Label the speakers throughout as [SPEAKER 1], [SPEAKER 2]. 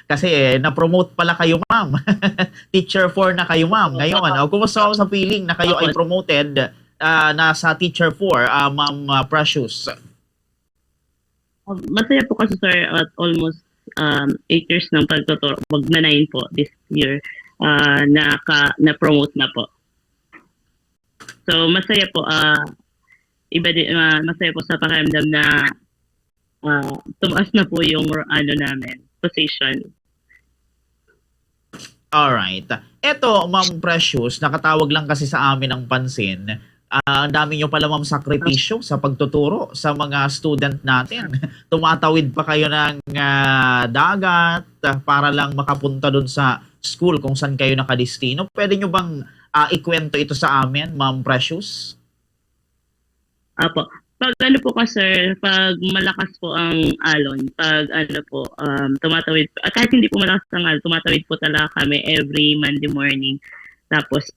[SPEAKER 1] Kasi na-promote pala kayo, ma'am. Teacher 4 na kayo, ma'am. Ngayon, kumusta ako sa feeling na kayo ay promoted na sa Teacher 4, Ma'am Precious?
[SPEAKER 2] Masaya po kasi sir at almost 8 years ng pagtuturo. Mag na 9 po this year na-promote na po. So masaya po masaya po sa pakiramdam na tumaas na po yung namin position.
[SPEAKER 1] Alright. Eto, Ma'am Precious, nakatawag lang kasi sa amin ng pansin. Ang dami nyo pala, ma'am, sakripisyo sa pagtuturo sa mga student natin. Tumatawid pa kayo ng dagat para lang makapunta dun sa school kung saan kayo nakadestino. Pwede nyo bang ikwento ito sa amin, Ma'am Precious?
[SPEAKER 2] Apo. Pag po kasi, pag malakas po ang alon, pag tumatawid, kahit hindi po malakas ang alon, tumatawid po talaga kami every Monday morning. Tapos,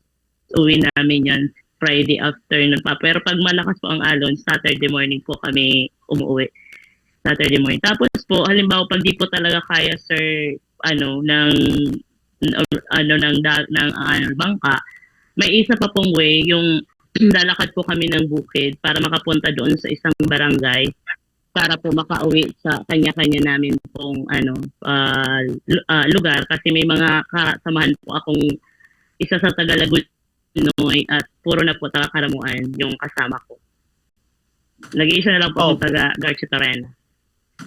[SPEAKER 2] uwi namin yan Friday afternoon pa. Pero pag malakas po ang alon, Saturday morning po kami umuwi. Saturday morning. Tapos po, halimbawa, pag di po talaga kaya, sir, ng bangka, may isa pa pong way, yung lalakad po kami ng bukid para makapunta doon sa isang barangay para po makauwi sa kanya-kanya namin pong lugar kasi may mga kasamahan po akong isa sa Tagalagulnoy at puro na po taga-Karamuan yung kasama ko. Nag-iisa na lang po akong taga-Garchitoren.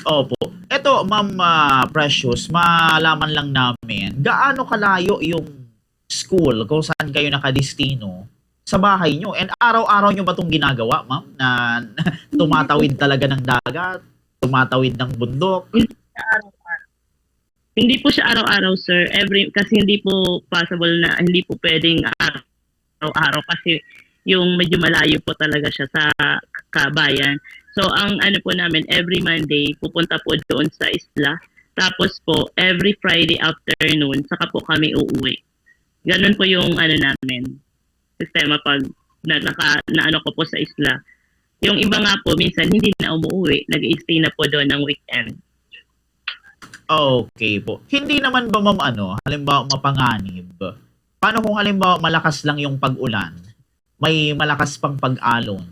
[SPEAKER 1] Opo. Ito, Ma'am Precious, malaman lang namin, gaano kalayo yung school kung saan kayo nakadestino sa bahay nyo? And araw-araw nyo ba itong ginagawa, ma'am? Na tumatawid talaga ng dagat? Tumatawid ng bundok?
[SPEAKER 2] Hindi po siya araw-araw, sir. Kasi hindi po possible na, hindi po pwedeng araw-araw kasi yung medyo malayo po talaga siya sa kabayan. So, ang po namin, every Monday, pupunta po doon sa isla. Tapos po, every Friday afternoon, saka po kami uuwi. Ganun po yung namin. Sistema pag na ko po sa isla. Yung iba nga po, minsan hindi na umuwi. Nag-i-stay na po doon ng weekend.
[SPEAKER 1] Okay po. Hindi naman ba, ma'am, halimbawa mapanganib? Paano kung halimbawa malakas lang yung pag-ulan? May malakas pang pag-alon?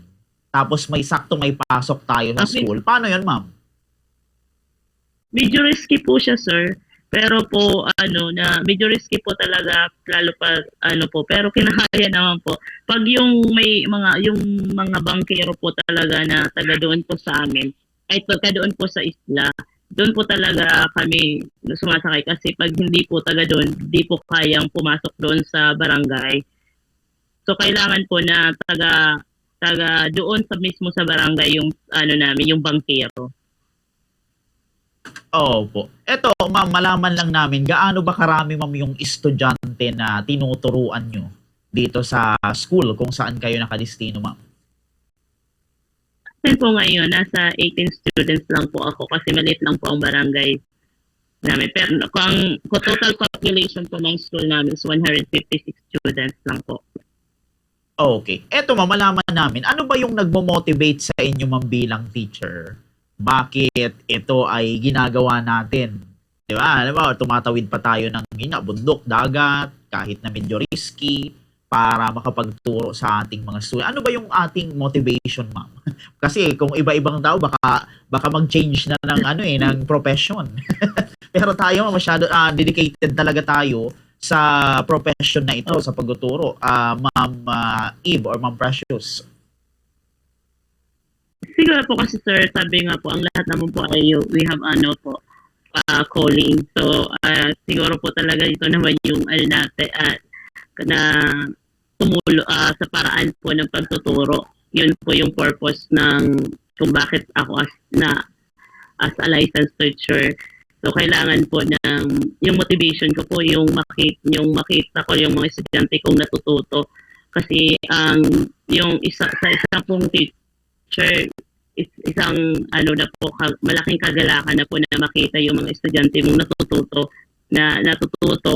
[SPEAKER 1] Tapos may pasok tayo ng school? Paano yun, ma'am?
[SPEAKER 2] Medyo risky po siya, sir. Pero po medyo risky po talaga lalo pa pero kinakaya naman po. Pag yung mga bangkero po talaga na taga doon po sa amin, ay taga doon po sa isla, doon po talaga kami sumasakay kasi pag hindi po taga doon, di po kayang pumasok doon sa barangay. So kailangan po na taga doon sa mismo sa barangay yung namin, yung bangkero.
[SPEAKER 1] Opo. Eto, ma'am, malaman lang namin, gaano ba karami, ma'am, yung estudyante na tinuturuan nyo dito sa school kung saan kayo nakadestino, ma'am?
[SPEAKER 2] Kasi po ngayon, nasa 18 students lang po ako kasi maliit lang po ang barangay namin. Pero kung total population po ng school namin is 156 students lang po.
[SPEAKER 1] Okay. Eto, ma'am, malaman namin, ano ba yung nagmo-motivate sa inyo, ma'am, bilang teacher? Bakit ito ay ginagawa natin? Di ba? Alam mo, tumatawid pa tayo ng bundok, dagat, kahit na medyo risky, para makapagturo sa ating mga student. Ano ba yung ating motivation, ma'am? Kasi kung iba-ibang tao, baka mag-change na ng profession. Pero tayo, masyado dedicated talaga tayo sa profession na ito, sa pagtuturo. Ma'am Eve or Ma'am Precious.
[SPEAKER 2] Siguro po kasi sir, sabi nga po, ang lahat naman po ay we have calling. So, siguro po talaga ito naman yung natin na tumulo sa paraan po ng pagtuturo. Yun po yung purpose ng kung bakit ako as a licensed teacher. So, kailangan po yung motivation ko po yung makita ko yung mga estudyante kong natututo. Kasi yung isang pong teacher, isang malaking kagalakan na po na makita yung mga estudyante mong natututo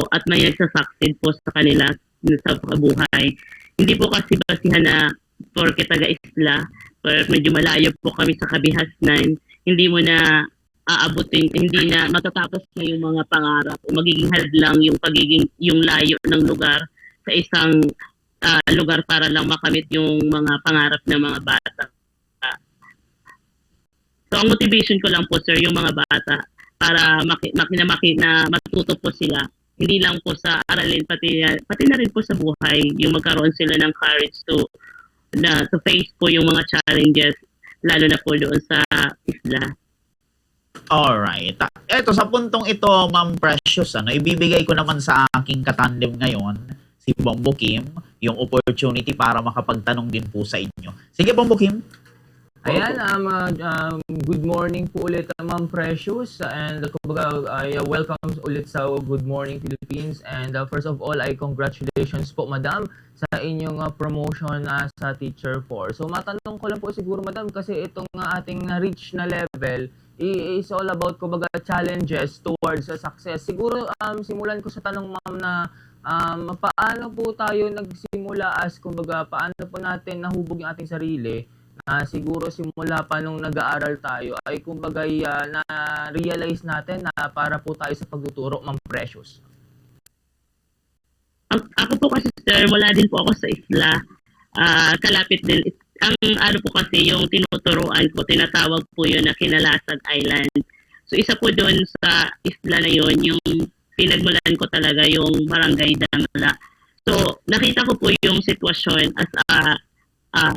[SPEAKER 2] at may nagsasucceed po sa kanila sa buhay. Hindi po kasi basihan na porke taga-isla, pero medyo malayo po kami sa Kabihasnan, hindi mo na aabutin, hindi na matatapos na yung mga pangarap o magiging hadlang yung layo ng lugar sa isang lugar para lang makamit yung mga pangarap ng mga bata. So ang motivation ko lang po sir yung mga bata para na matuto po sila hindi lang po sa aralin pati na rin po sa buhay yung magkaroon sila ng courage to face po yung mga challenges lalo na po doon sa isla.
[SPEAKER 1] Alright. Eto, sa puntong ito, Ma'am Precious, ibibigay ko naman sa aking katandem ngayon, si Bombo Kim, yung opportunity para makapagtanong din po sa inyo. Sige, Bombo Kim.
[SPEAKER 3] Ayan, good morning po ulit, Ma'am Precious, and kumbaga, welcome ulit sa Good Morning Philippines, and first of all, ay congratulations po, Madam, sa inyong promotion sa Teacher 4. So, matanong ko lang po siguro, Madam, kasi itong ating reach na level is all about, kumbaga, challenges towards success. Siguro, simulan ko sa tanong, Ma'am, na paano po tayo nagsimula as, kumbaga, paano po natin nahubog yung ating sarili siguro simula pa nung nag-aaral tayo ay kumbaga na-realize natin na para po tayo sa pagtuturo, Ma'am Precious.
[SPEAKER 2] Ako po kasi sir, wala din po ako sa isla. Kalapit din. Ang ano po kasi yung tinuturuan ko, tinatawag po yun na Kinalasag Island. So isa po doon sa isla na yun, yung pinagmulan ko talaga yung Barangay Damla. So nakita ko po yung sitwasyon as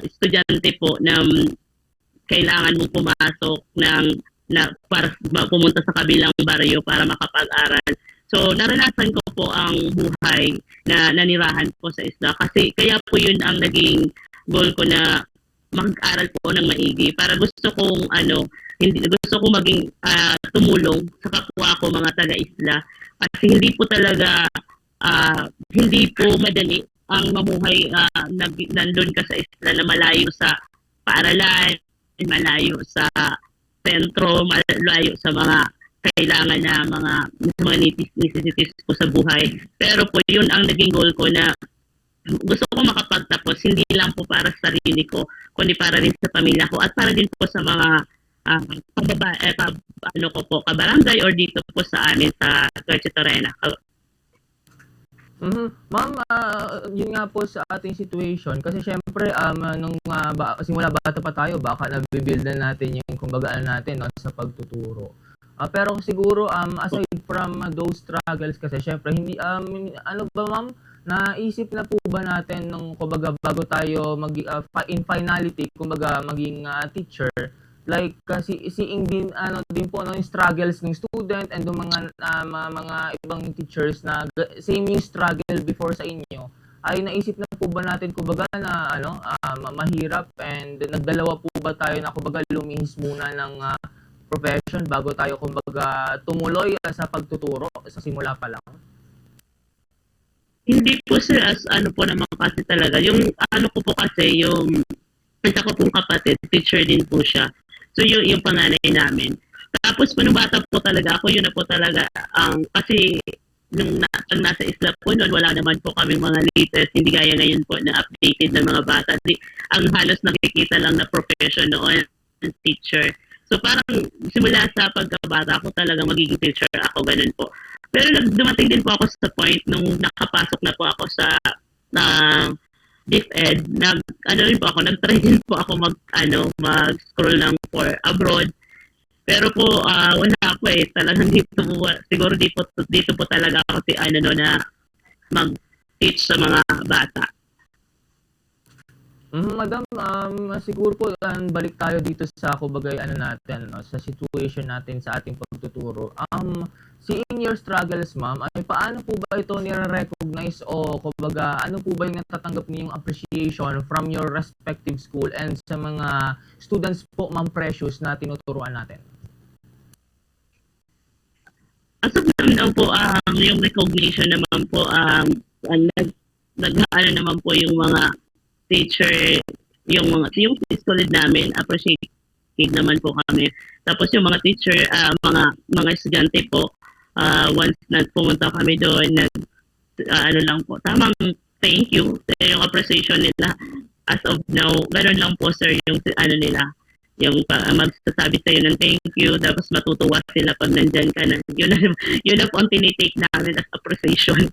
[SPEAKER 2] estudyante po na kailangan mo pumasok para pumunta sa kabilang baryo para makapag-aral. So, naranasan ko po ang buhay na nanirahan po sa isla. Kasi kaya po yun ang naging goal ko na mag-aral po ng maigi. Para gusto kong maging tumulong sa kapwa ko mga taga-isla. Kasi hindi po talaga, hindi po madali ang mamuhay nandun ka sa isla na malayo sa paaralan, malayo sa sentro, malayo sa mga kailangan na mga necessities ko sa buhay. Pero po yun ang naging goal ko na gusto ko makapagtapos, hindi lang po para sa sarili ko, kundi para rin sa pamilya ko at para din po sa mga kabarangay or dito po sa amin sa Torrena.
[SPEAKER 3] Ma'am, yun nga po sa ating situation kasi syempre nung simula bata pa tayo baka nabibuild na natin yung kumbaga natin no, sa pagtuturo. Pero siguro aside from those struggles kasi syempre hindi ano ba ma'am naisip na po ba natin nung kumbaga bago tayo in finality kumbaga maging teacher like kasi seeing din din po yung struggles ng student and yung mga ibang teachers na same yung struggle before sa inyo ay naisip na po ba natin kumbaga na mahirap and nagdalawa po ba tayo na kumbaga lumihis muna ng profession bago tayo kumbaga tumuloy sa pagtuturo sa simula pa lang?
[SPEAKER 2] Hindi po sir, as po naman kasi talaga yung ko po kasi yung isa ko pong kapatid, teacher din po siya. So yung panganay namin. Tapos po nung bata po talaga ako, yun na po talaga kasi nung nasa isla po noon, wala naman po kami mga latest, hindi gaya ngayon po na updated ng mga bata. Ang halos nakikita lang na profession noon, teacher. So parang simula sa pagkabata ako talaga magiging teacher ako, ganun po. Pero dumating din po ako sa point nung nakapasok na po ako sa DepEd, nag-try din po ako mag-scroll ng for abroad. Pero po, wala po talagang siguro dito po talaga ako na mag-teach sa mga bata.
[SPEAKER 3] Madam, siguro po balik tayo dito sa kubagay natin sa situation natin sa ating pagtuturo. Seeing your struggles, ma'am, ay paano po ba ito nire-recognize o kumbaga ano po ba yung natatanggap niyong appreciation from your respective school and sa mga students po, Ma'am Precious, na tinuturuan natin?
[SPEAKER 2] As of now po, yung recognition naman po, naman po yung mga teacher, yung school namin, appreciated naman po kami. Tapos yung mga teacher, mga estudyante po, once na pumunta kami doon, lang po, tamang thank you. Yung appreciation nila as of now, ganoon lang po sir yung nila. magsasabi sa'yo ng thank you, tapos matutuwa sila pag nandyan ka na. Yun na po ang tinitake namin as appreciation.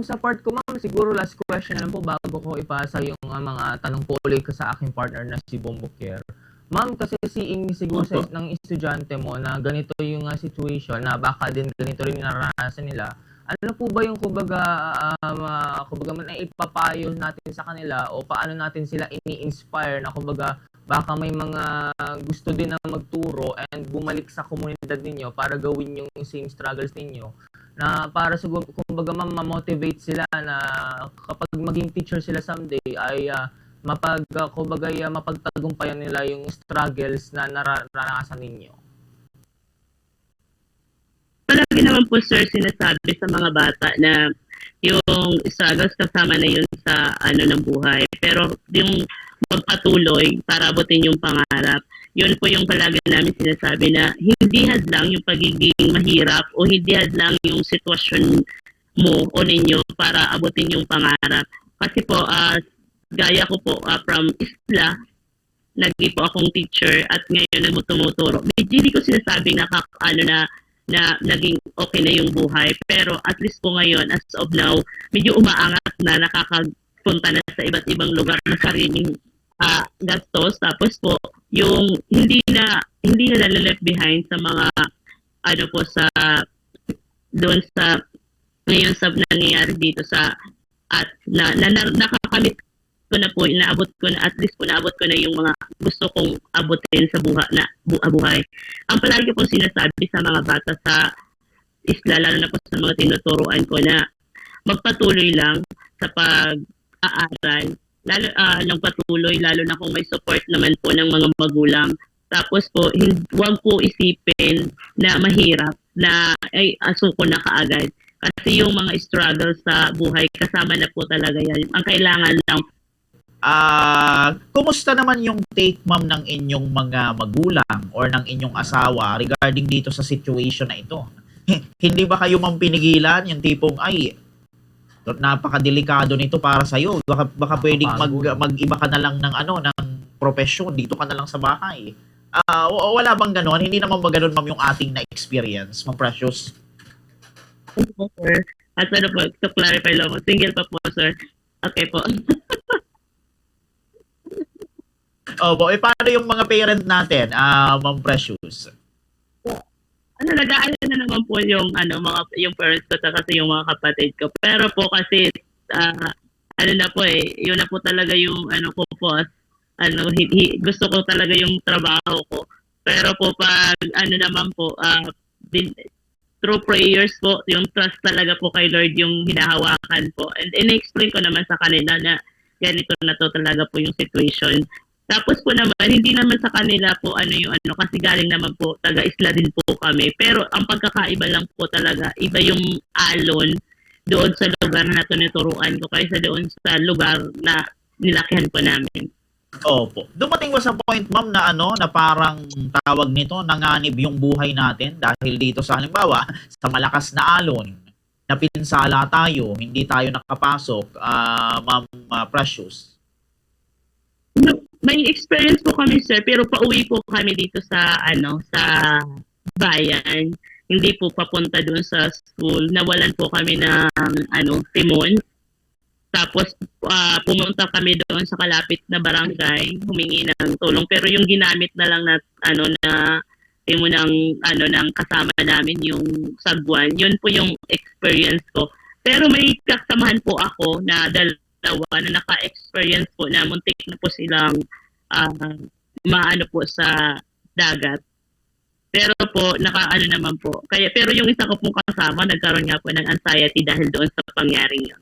[SPEAKER 3] Sa part ko, ma'am, siguro last question na lang po bago ko ipasa yung mga tanong po ulit ko sa aking partner na si Bombokier. Ma'am, kasi seeing siguro ng estudyante mo na ganito yung situation na baka din ganito rin naranasan nila, ano po ba yung kumbaga man ay ipapayo natin sa kanila o paano natin sila ini-inspire na kumbaga baka may mga gusto din na magturo and bumalik sa komunidad ninyo para gawin yung same struggles ninyo na para siguro kumbaga ma-motivate sila na kapag maging teacher sila someday ay mapagtagumpayan nila yung struggles na naranasan ninyo.
[SPEAKER 2] Palagi naman po, sir, sinasabi sa mga bata na yung struggles kasama na yun sa ng buhay. Pero yung magpatuloy para abutin yung pangarap, yun po yung palagi namin sinasabi na hindi hadlang yung pagiging mahirap o hindi hadlang yung sitwasyon mo o ninyo para abutin yung pangarap. Kasi po, gaya ko po from Isla, naging po akong teacher at ngayon tumuturo. Hindi ko sinasabi na naging okay na yung buhay. Pero at least po ngayon, as of now, medyo umaangat na, nakakapunta na sa iba't ibang lugar na sariling gastos. Tapos po, yung hindi na left behind sa mga doon sa ngayon sa nangyayari dito sa at nakakamit ko na po, naabot ko na yung mga gusto kong abutin sa buhay. Ang palagi po sinasabi sa mga bata sa Isla, lalo na po sa mga tinuturuan ko na magpatuloy lang sa pag-aaral, lalo na kung may support naman po ng mga magulang. Tapos po, huwag po isipin na mahirap na ay asuko na kaagad. Kasi yung mga struggle sa buhay, kasama na po talaga yan. Ang kailangan lang
[SPEAKER 1] kumusta naman yung take, ma'am, ng inyong mga magulang or ng inyong asawa regarding dito sa situation na ito? Hindi ba kayo, ma'am, pinigilan yung tipong ay napakadelikado nito para sa iyo, baka pwedeng mag-iba ka na lang ng ng profesyon, dito ka na lang sa bahay? Wala bang ganoon? Hindi naman ba ganoon, ma'am, yung ating na experience, ma'am Precious?
[SPEAKER 2] Sir, at po, to clarify lang po, single pa po, sir. Okay po.
[SPEAKER 1] Opo, paano yung mga parent natin, Ma'am Precious?
[SPEAKER 2] Nag-aalala na naman po yung yung parents ko kasi yung mga kapatid ko. Pero po kasi na po yun na po talaga yung ko po, gusto ko talaga yung trabaho ko. Pero po pag naman po through prayers po, yung trust talaga po kay Lord yung hinahawakan po. And in-explain ko naman sa kanila na ganito na to talaga po yung situation. Tapos po naman, hindi naman sa kanila po kasi galing naman po, taga-Isla din po kami. Pero ang pagkakaiba lang po talaga, iba yung alon doon sa lugar na tinuturuan ko kaysa doon sa lugar na nilakihan po namin.
[SPEAKER 1] Opo. Dumating ba sa point, ma'am, na na parang tawag nito, nanganib yung buhay natin dahil dito sa halimbawa, sa malakas na alon, napinsala tayo, hindi tayo nakapasok, Ma'am Precious?
[SPEAKER 2] May experience po kami, sir, pero pauwi po kami dito sa sa bayan. Hindi po papunta doon sa school. Nawalan po kami ng timon. Tapos pumunta kami doon sa kalapit na barangay, humingi ng tulong. Pero yung ginamit na lang na ng kasama namin yung sagwan. Yun po yung experience ko. Pero may kasamahan po ako na dalawa na naka-experience po na muntik na po silang maano po sa dagat. Pero po, naman po. Pero yung isa ko pong kasama, nagkaroon nga po ng anxiety dahil doon sa pangyaring yun.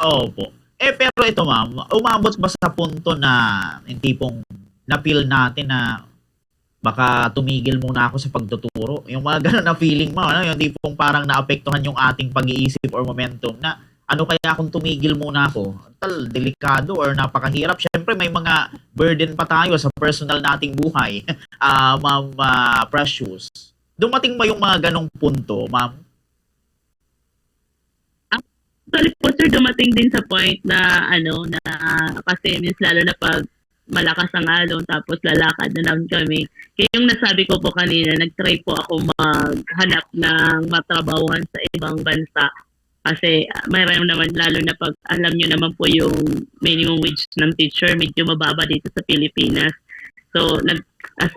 [SPEAKER 1] Opo. Pero ito, ma'am, umabot ba sa punto na yung tipong na-feel natin na baka tumigil muna ako sa pagtuturo? Yung mga gano'n na feeling mo, yung tipong parang naapektuhan yung ating pag-iisip or momentum na kaya kung tumigil muna ako? Delikado or napakahirap. Siyempre, may mga burden pa tayo sa personal nating buhay, Ma'am Precious. Dumating ba yung mga ganong punto, ma'am?
[SPEAKER 2] Actually po sir, dumating din sa point na na kasi means lalo na pag malakas ang alon tapos lalakad na naman kami. Kaya yung nasabi ko po kanina, nag-try po ako maghanap ng matrabahuhan sa ibang bansa. Kasi mayroon naman, lalo na pag alam nyo naman po yung minimum wage ng teacher, medyo mababa dito sa Pilipinas. So, as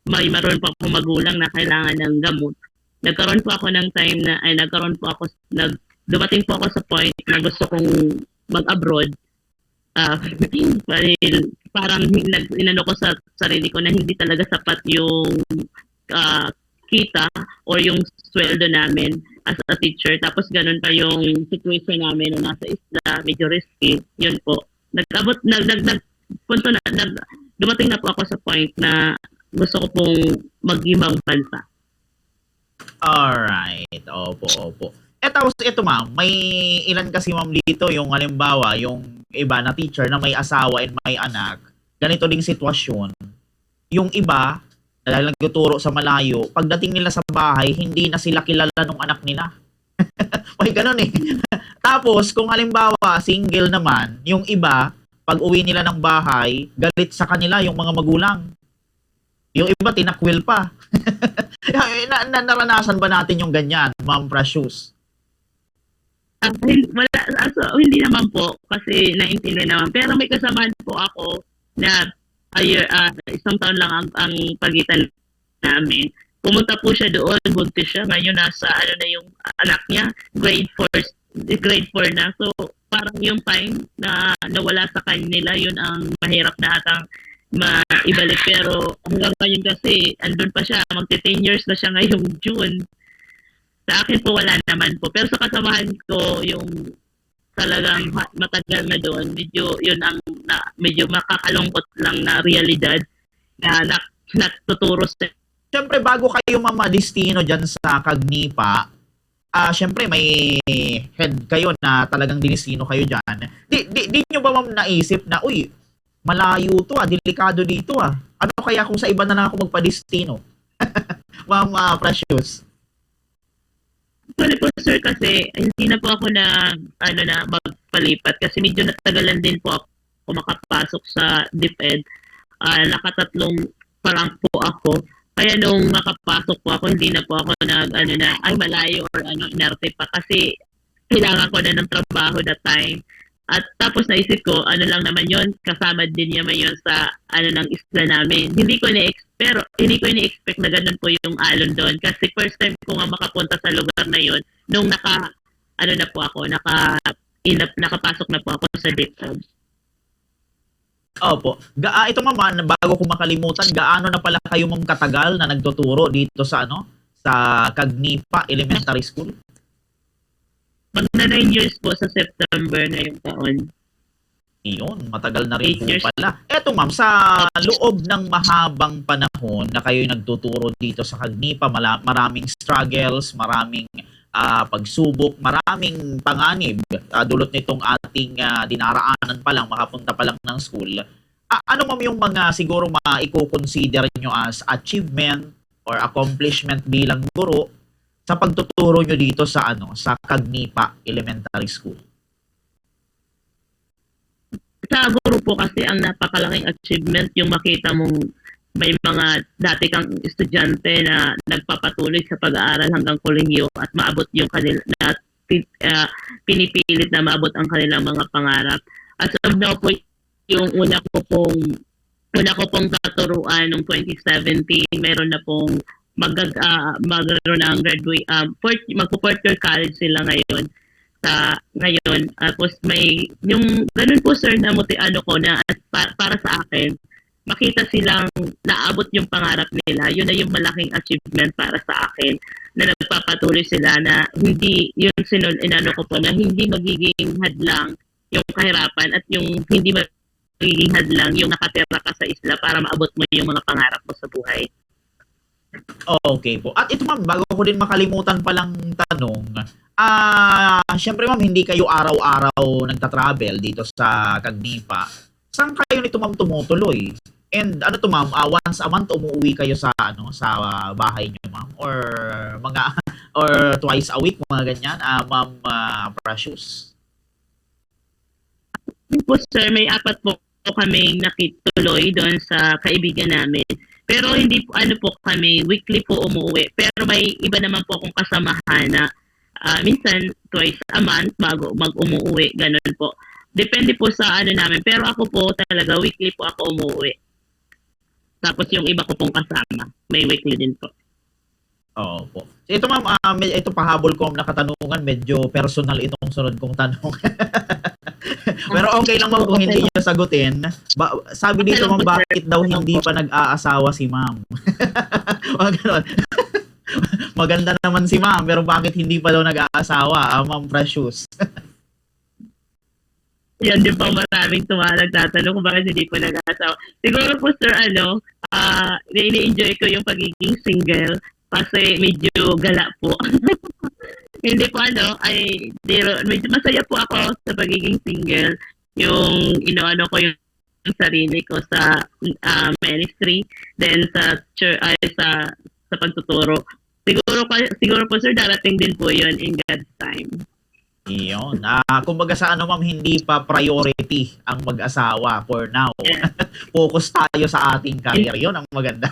[SPEAKER 2] may maroon pa ako magulang na kailangan ng gamot. Nagkaroon po ako ng time na, dumating po ako sa point na gusto kong mag-abroad. Parang inano ko sa sarili ko na hindi talaga sapat yung kita or yung sweldo namin as a teacher. Tapos ganun pa yung situation namin na nasa isla, medyo risky. Yun po. Dumating na po ako sa point na gusto ko pong mag-ibang bansa.
[SPEAKER 1] Alright. Opo. Tapos ito ma'am, may ilan kasi ma'am dito yung halimbawa, yung iba na teacher na may asawa and may anak. Ganito ding sitwasyon. Yung iba, dahil nagtuturo sa malayo, pagdating nila sa bahay, hindi na sila kilala ng anak nila. May ganun eh. Tapos, kung halimbawa, single naman, yung iba, pag uwi nila ng bahay, galit sa kanila yung mga magulang. Yung iba, tinakwil pa. Naranasan ba natin yung ganyan, Ma'am Precious?
[SPEAKER 2] Hindi naman po kasi naintindihan naman. Pero may kasamaan po ako na isang taon lang ang pagitan namin. Pumunta po siya doon, buntis siya. Ngayon nasa na yung anak niya, grade 4 na. So parang yung time na nawala sa kanila, yun ang mahirap na atang maibalik. Pero hanggang ngayon kasi andun pa siya, magti-10 years na siya ngayong June. Sa akin po wala naman po. Pero sa kasamahan ko, yung talagang matagal na doon, medyo yun ang medyo makakalungkot lang na realidad na natuturo sa.
[SPEAKER 1] Siyempre, bago kayo mamadistino dyan sa Kagnipa, siyempre may head kayo na talagang dinistino kayo dyan. Di nyo ba ma'am naisip na, uy, malayo to delikado dito Ano kaya kung sa iba na lang ako magpadistino? Ma'am Precious.
[SPEAKER 2] Actually po sir, kasi hindi na po ako na magpalipat kasi medyo natagalan din po ako makapasok sa DepEd. Nakatatlong pa lang po ako. Kaya nung makapasok po ako, hindi na po ako malayo or inarte pa kasi kailangan ko na ng trabaho that time. At tapos naisip ko, lang naman yon, kasama din naman yon sa ng isla namin. Hindi ko ni-expect na ganun po yung alon doon. Kasi first time ko nga makapunta sa lugar na yon nung nakapasok na po ako sa DepEd.
[SPEAKER 1] Opo. Ito ma'am, bago ko makalimutan, gaano na pala kayo ma'am katagal na nagtuturo dito sa sa Kagnipa Elementary School?
[SPEAKER 2] Magna 9 years po sa September na yung taon.
[SPEAKER 1] Iyon, matagal na rin
[SPEAKER 2] 8
[SPEAKER 1] po
[SPEAKER 2] years.
[SPEAKER 1] pala. Eto ma'am, sa loob ng mahabang panahon na kayo nagtuturo dito sa Kagnipa, maraming struggles, maraming pagsubok, maraming panganib dulot nitong ating dinaraanan pa lang, makapunta pa lang ng school. Ano ma'am yung mga siguro maiko-consider nyo as achievement or accomplishment bilang guro sa pagtuturo nyo dito sa sa Kagnipa Elementary School?
[SPEAKER 2] Sa guro po kasi ang napakalaking achievement yung makita mong may mga dati kang estudyante na nagpapatuloy sa pag-aaral hanggang kolehiyo at maabot yung kanila pinipilit na maabot ang kanilang mga pangarap. As of now po, yung una ko pong katuruan noong 2017, meron na pong magkaroon ng graduate, magpo-fourth year college sila ngayon. Tapos may yung ganun po sir na ko na para sa akin makita silang naabot yung pangarap nila, yun na yung malaking achievement para sa akin na nagpapatuloy sila na hindi yung ko po na hindi magiging hadlang yung kahirapan at yung hindi magiging hadlang yung nakatira ka sa isla para maabot mo yung mga pangarap mo sa buhay.
[SPEAKER 1] Okay po. At ito ma'am, bago ko din makalimutan palang tanong, syempre ma'am, hindi kayo araw-araw nagta-travel dito sa Kagnipa. Saan kayo nito ma'am tumutuloy? And to ma'am, once a month umuwi kayo sa sa bahay niyo ma'am, or mga Or twice a week, mga ganyan, Ma'am Precious?
[SPEAKER 2] Po sir, may 4 po kaming nakituloy doon sa kaibigan namin. Pero hindi po ano po kami weekly po umuwi. Pero may iba naman po akong kasamahan na minsan twice a month bago mag-umuwi, ganun po. Depende po sa ano namin. Pero ako po talaga weekly po ako umuwi. Tapos yung iba ko pong kasama, may weekly din po.
[SPEAKER 1] Oo po. So ito ma'am, ito pahabol ko ang nakatanungan, medyo personal itong sunod kong tanong. Pero okay lang ma'am kung hindi niyo sagutin. Sabi dito ma'am, bakit daw hindi pa nag-aasawa si ma'am? Ganun. Maganda naman si ma'am, pero bakit hindi pa daw nag-aasawa, Ma'am Precious?
[SPEAKER 2] Yan din po maraming nagtatanong kung bakit hindi po nag-aasawa. Siguro po sir, ini-enjoy ko yung pagiging single kasi medyo gala po. Hindi po medyo masaya po ako sa pagiging single. Yung inoano ko yung sarili ko sa ministry, then sa church, sa pagtuturo. Siguro po sir, darating din po yun in God's time.
[SPEAKER 1] Iyon. Kumbaga sa ano ma'am, hindi pa priority ang mag-asawa for now. Focus tayo sa ating career. Yun ang maganda.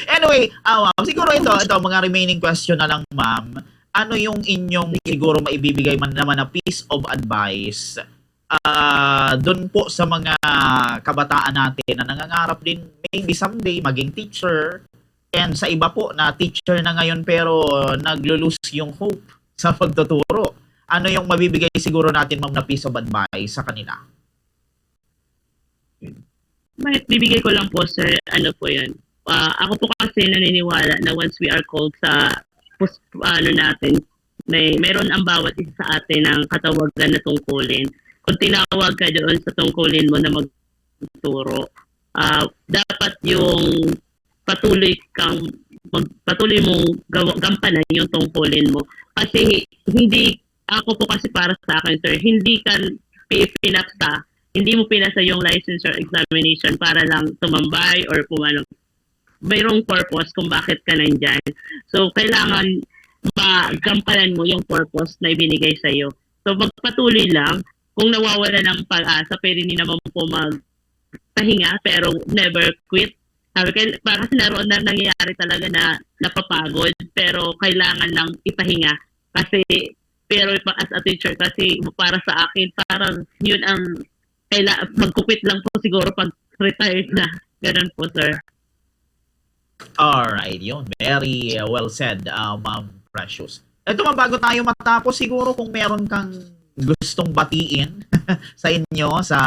[SPEAKER 1] Anyway, ma'am, siguro ito, mga remaining question na lang ma'am. Ano yung inyong siguro maibibigay man naman na piece of advice doon po sa mga kabataan natin na nangangarap din maybe someday maging teacher, and sa iba po na teacher na ngayon pero naglo-lose yung hope sa pagtuturo? Ano yung mabibigay siguro natin ma'am na piece of advice sa kanila?
[SPEAKER 2] May bibigay ko lang po sir, ano po yun. Ako po kasi naniniwala na once we are called sa natin, meron ang bawat isa sa atin ng katawagan na tungkulin. Kung tinawag ka doon sa tungkulin mo na magturo, dapat yung patuloy mong gampanan yung tungkulin mo. Kasi ako po kasi para sa akin, sir, hindi mo pinasa yung licensure examination para lang tumambay or pumano. Mayroong purpose kung bakit ka nandyan. So, kailangan magampanan mo yung purpose na ibinigay sa'yo. So, magpatuloy lang. Kung nawawala ng pag-asa, pwede din naman po magpahinga, pero never quit. Para kasi naroon na nangyayari talaga na napapagod, pero kailangan lang ipahinga. Pero as a teacher, kasi para sa akin, parang yun ang magkukwit lang po siguro pag retired na. Ganun po, sir.
[SPEAKER 1] Alright, yun. Very well said, Ma'am Precious. Ito ma'am, bago tayo matapos, siguro kung meron kang gustong batiin sa inyo, sa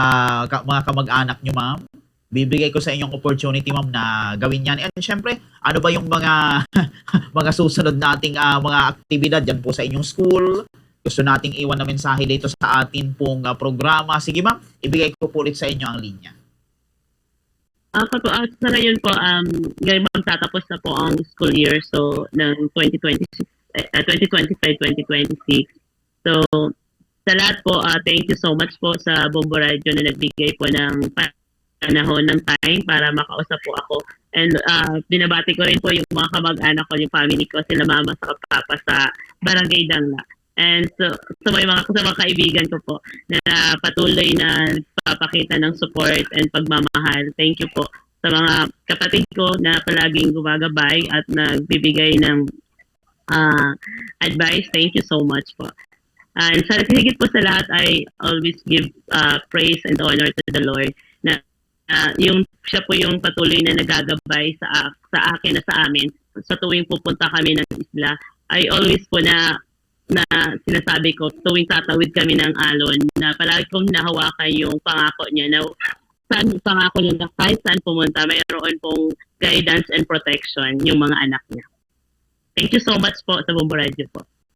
[SPEAKER 1] mga kamag-anak nyo, ma'am, bibigay ko sa inyong opportunity, ma'am, na gawin yan. And syempre, ano ba yung mga mga susunod nating mga aktibidad dyan po sa inyong school? Gusto nating iwan na mensahe dito sa atin pong programa. Sige, ma'am, ibigay ko po ulit sa inyo ang linya.
[SPEAKER 2] Sa ngayon po, ngayon magtatapos na po ang school year, so ng 2025-2026. So, sa lahat po, thank you so much po sa Bombo Radio na nagbigay po ng panahon ng time para makausap po ako. And binabati ko rin po yung mga kamag-anak ko, yung family ko, sila mama sa papa sa Barangay Dangla. And so may mga kaibigan ko po na patuloy na papakita ng support and pagmamahal. Thank you po sa mga kapatid ko na palaging gumagabay at nagbibigay ng advice. Thank you so much po. And sa higit po sa lahat, I always give praise and honor to the Lord na siya po yung patuloy na nagagabay sa akin na sa amin sa tuwing pupunta kami ng isla. I always po na sinasabi ko tuwing tatawid kami ng alon na palagi kong hinahawakan yung pangako niya na pangako niya na kahit saan pumunta mayroon pong guidance and protection yung mga anak niya. Thank you so much po sa Bombo Radio po.